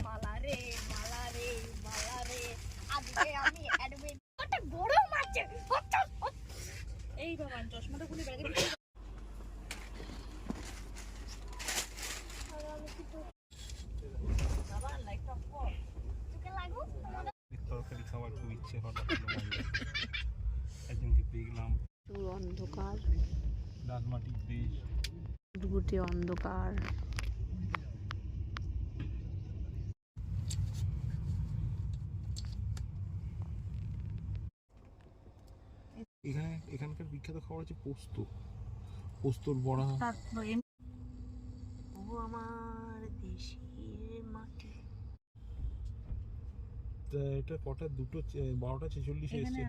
মালা রে মালা রে মালা রে আজকে আমি অ্যাডমিট কত গরম আছে এই বাবা চশমাটা খুলে ব্যাগে বাবা লাইটটা অফ কর তোকে লাগো তরকারি খাওয়ার খুব ইচ্ছে হঠাৎ একজনকে দেখলাম অন্ধকার লালমাটির দেশ গুটগুটে অন্ধকার এখানকার বিখ্যাত খাবার হচ্ছে পোস্তর বড়া। ও আমার দেশের মাটি এটা কটা 12:46 এসছে।